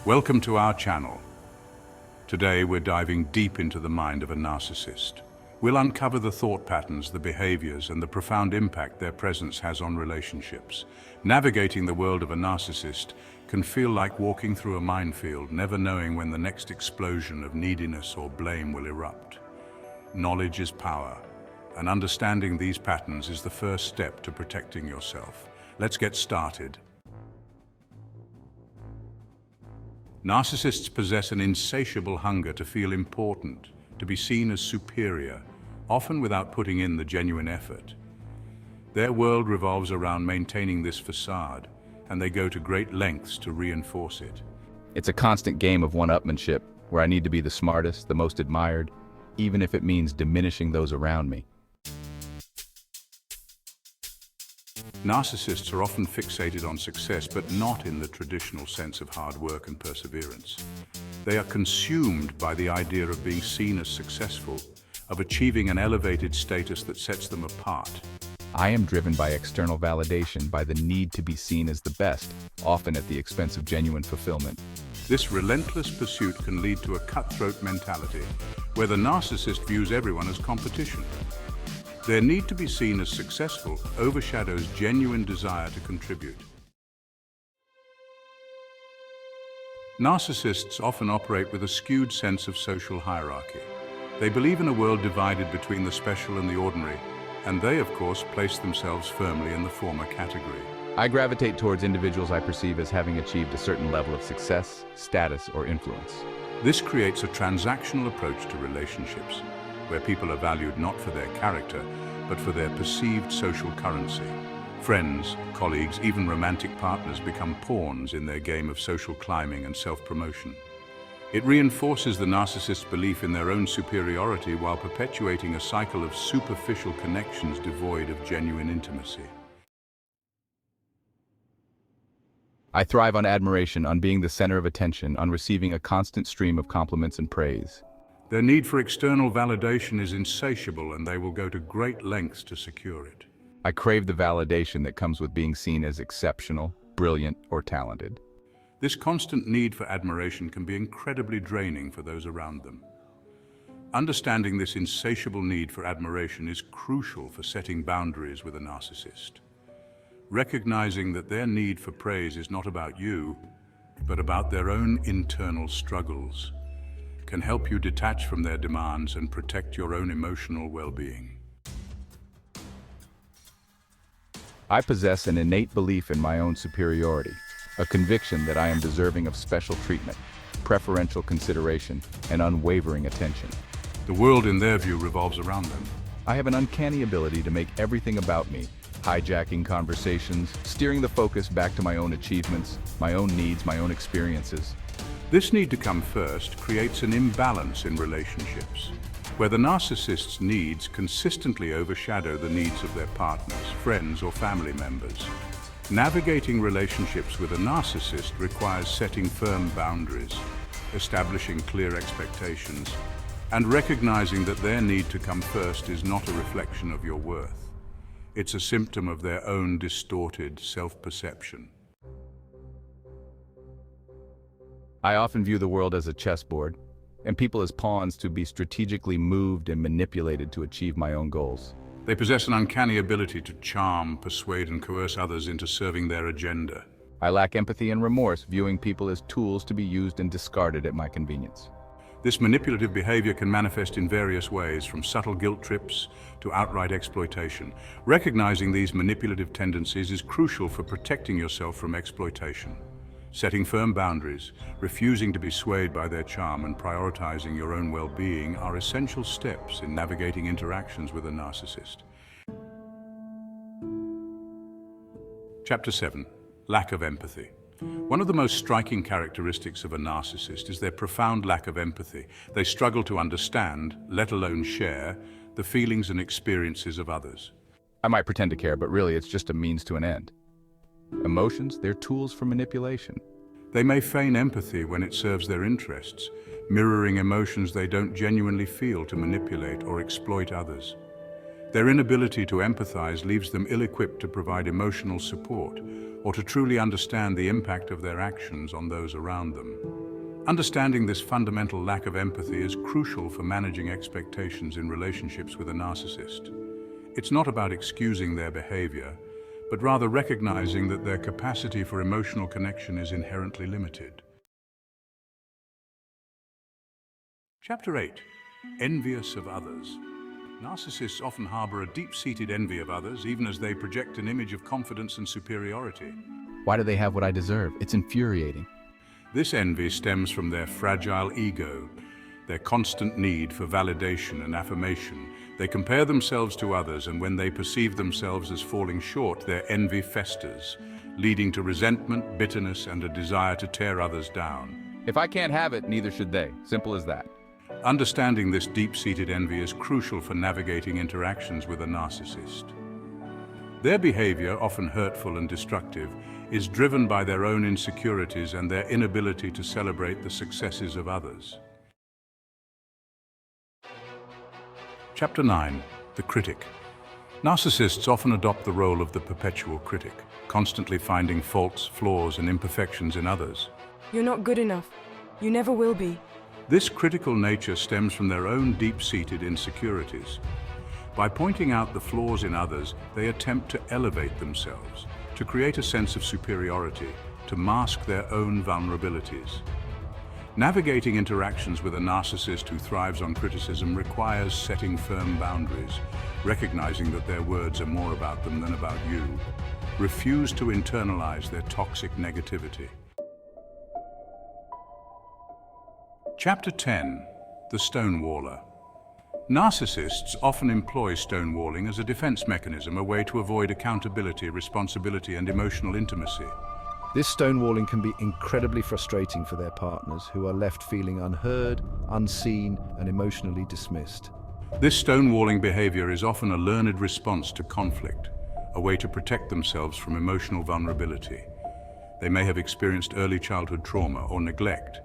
Welcome to our channel. Today we're diving deep into the mind of a narcissist. We'll uncover the thought patterns, the behaviors, and the profound impact their presence has on relationships. Navigating the world of a narcissist can feel like walking through a minefield, never knowing when the next explosion of neediness or blame will erupt. Knowledge is power, and understanding these patterns is the first step to protecting yourself. Let's get started. Narcissists possess an insatiable hunger to feel important, to be seen as superior, often without putting in the genuine effort. Their world revolves around maintaining this facade, and they go to great lengths to reinforce it. It's a constant game of one-upmanship, where I need to be the smartest, the most admired, even if it means diminishing those around me. Narcissists are often fixated on success, but not in the traditional sense of hard work and perseverance. They are consumed by the idea of being seen as successful, of achieving an elevated status that sets them apart. I am driven by external validation, by the need to be seen as the best, often at the expense of genuine fulfillment. This relentless pursuit can lead to a cutthroat mentality, where the narcissist views everyone as competition. Their need to be seen as successful overshadows genuine desire to contribute. Narcissists often operate with a skewed sense of social hierarchy. They believe in a world divided between the special and the ordinary, and they, of course, place themselves firmly in the former category. I gravitate towards individuals I perceive as having achieved a certain level of success, status, or influence. This creates a transactional approach to relationships, where people are valued not for their character, but for their perceived social currency. Friends, colleagues, even romantic partners become pawns in their game of social climbing and self-promotion. It reinforces the narcissist's belief in their own superiority while perpetuating a cycle of superficial connections devoid of genuine intimacy. I thrive on admiration, on being the center of attention, on receiving a constant stream of compliments and praise. Their need for external validation is insatiable, and they will go to great lengths to secure it. I crave the validation that comes with being seen as exceptional, brilliant, or talented. This constant need for admiration can be incredibly draining for those around them. Understanding this insatiable need for admiration is crucial for setting boundaries with a narcissist. Recognizing that their need for praise is not about you, but about their own internal struggles, can help you detach from their demands and protect your own emotional well-being. I possess an innate belief in my own superiority, a conviction that I am deserving of special treatment, preferential consideration, and unwavering attention. The world, in their view, revolves around them. I have an uncanny ability to make everything about me, hijacking conversations, steering the focus back to my own achievements, my own needs, my own experiences. This need to come first creates an imbalance in relationships, where the narcissist's needs consistently overshadow the needs of their partners, friends, or family members. Navigating relationships with a narcissist requires setting firm boundaries, establishing clear expectations, and recognizing that their need to come first is not a reflection of your worth. It's a symptom of their own distorted self-perception. I often view the world as a chessboard, and people as pawns to be strategically moved and manipulated to achieve my own goals. They possess an uncanny ability to charm, persuade, and coerce others into serving their agenda. I lack empathy and remorse, viewing people as tools to be used and discarded at my convenience. This manipulative behavior can manifest in various ways, from subtle guilt trips to outright exploitation. Recognizing these manipulative tendencies is crucial for protecting yourself from exploitation. Setting firm boundaries, refusing to be swayed by their charm, and prioritizing your own well-being are essential steps in navigating interactions with a narcissist. Chapter 7. Lack of empathy. One of the most striking characteristics of a narcissist is their profound lack of empathy. They struggle to understand, let alone share, the feelings and experiences of others. I might pretend to care, but really it's just a means to an end. Emotions, they're tools for manipulation. They may feign empathy when it serves their interests, mirroring emotions they don't genuinely feel to manipulate or exploit others. Their inability to empathize leaves them ill-equipped to provide emotional support or to truly understand the impact of their actions on those around them. Understanding this fundamental lack of empathy is crucial for managing expectations in relationships with a narcissist. It's not about excusing their behavior, but rather recognizing that their capacity for emotional connection is inherently limited. Chapter 8. Envious of Others. Narcissists often harbor a deep-seated envy of others, even as they project an image of confidence and superiority. Why do they have what I deserve? It's infuriating. This envy stems from their fragile ego, their constant need for validation and affirmation. They compare themselves to others, and when they perceive themselves as falling short, their envy festers, leading to resentment, bitterness, and a desire to tear others down. If I can't have it, neither should they. Simple as that. Understanding this deep-seated envy is crucial for navigating interactions with a narcissist. Their behavior, often hurtful and destructive, is driven by their own insecurities and their inability to celebrate the successes of others. Chapter 9. The Critic. Narcissists often adopt the role of the perpetual critic, constantly finding faults, flaws, and imperfections in others. You're not good enough. You never will be. This critical nature stems from their own deep-seated insecurities. By pointing out the flaws in others, they attempt to elevate themselves, to create a sense of superiority, to mask their own vulnerabilities. Navigating interactions with a narcissist who thrives on criticism requires setting firm boundaries, recognizing that their words are more about them than about you. Refuse to internalize their toxic negativity. Chapter 10. The Stonewaller. Narcissists often employ stonewalling as a defense mechanism, a way to avoid accountability, responsibility, and emotional intimacy. This stonewalling can be incredibly frustrating for their partners, who are left feeling unheard, unseen, and emotionally dismissed. This stonewalling behavior is often a learned response to conflict, a way to protect themselves from emotional vulnerability. They may have experienced early childhood trauma or neglect,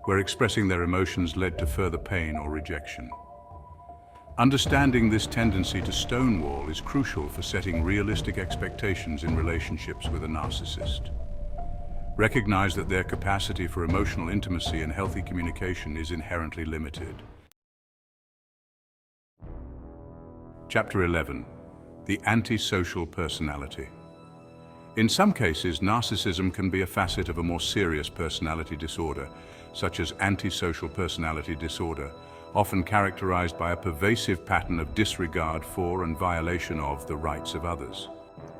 where expressing their emotions led to further pain or rejection. Understanding this tendency to stonewall is crucial for setting realistic expectations in relationships with a narcissist. Recognize that their capacity for emotional intimacy and healthy communication is inherently limited. Chapter 11. The Antisocial Personality. In some cases, narcissism can be a facet of a more serious personality disorder, such as antisocial personality disorder, often characterized by a pervasive pattern of disregard for and violation of the rights of others.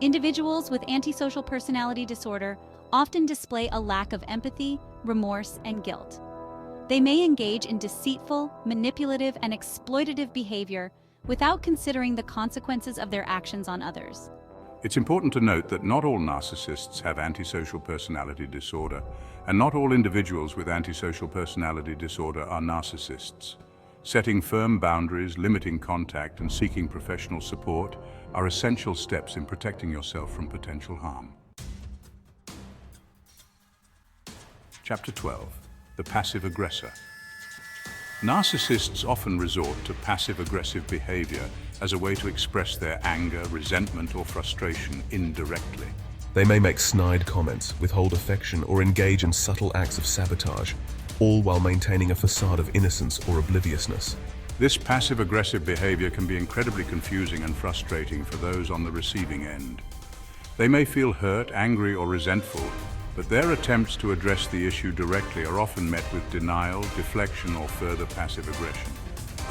Individuals with antisocial personality disorder often display a lack of empathy, remorse, and guilt. They may engage in deceitful, manipulative, and exploitative behavior without considering the consequences of their actions on others. It's important to note that not all narcissists have antisocial personality disorder, and not all individuals with antisocial personality disorder are narcissists. Setting firm boundaries, limiting contact, and seeking professional support are essential steps in protecting yourself from potential harm. Chapter 12. The Passive Aggressor. Narcissists often resort to passive-aggressive behavior as a way to express their anger, resentment, or frustration indirectly. They may make snide comments, withhold affection, or engage in subtle acts of sabotage, all while maintaining a facade of innocence or obliviousness. This passive-aggressive behavior can be incredibly confusing and frustrating for those on the receiving end. They may feel hurt, angry, or resentful, but their attempts to address the issue directly are often met with denial, deflection, or further passive aggression.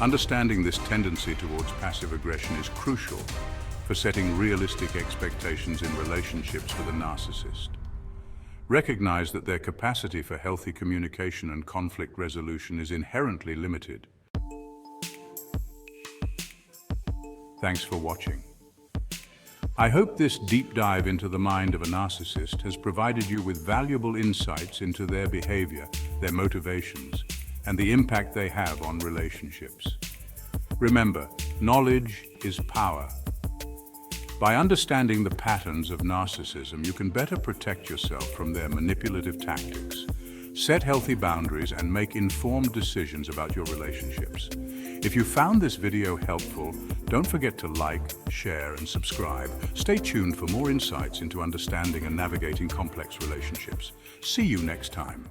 Understanding this tendency towards passive aggression is crucial for setting realistic expectations in relationships with a narcissist. Recognize that their capacity for healthy communication and conflict resolution is inherently limited. Thanks for watching. I hope this deep dive into the mind of a narcissist has provided you with valuable insights into their behavior, their motivations, and the impact they have on relationships. Remember, knowledge is power. By understanding the patterns of narcissism, you can better protect yourself from their manipulative tactics, set healthy boundaries, and make informed decisions about your relationships. If you found this video helpful, Don't forget to like, share, and subscribe. Stay tuned for more insights into understanding and navigating complex relationships. See you next time.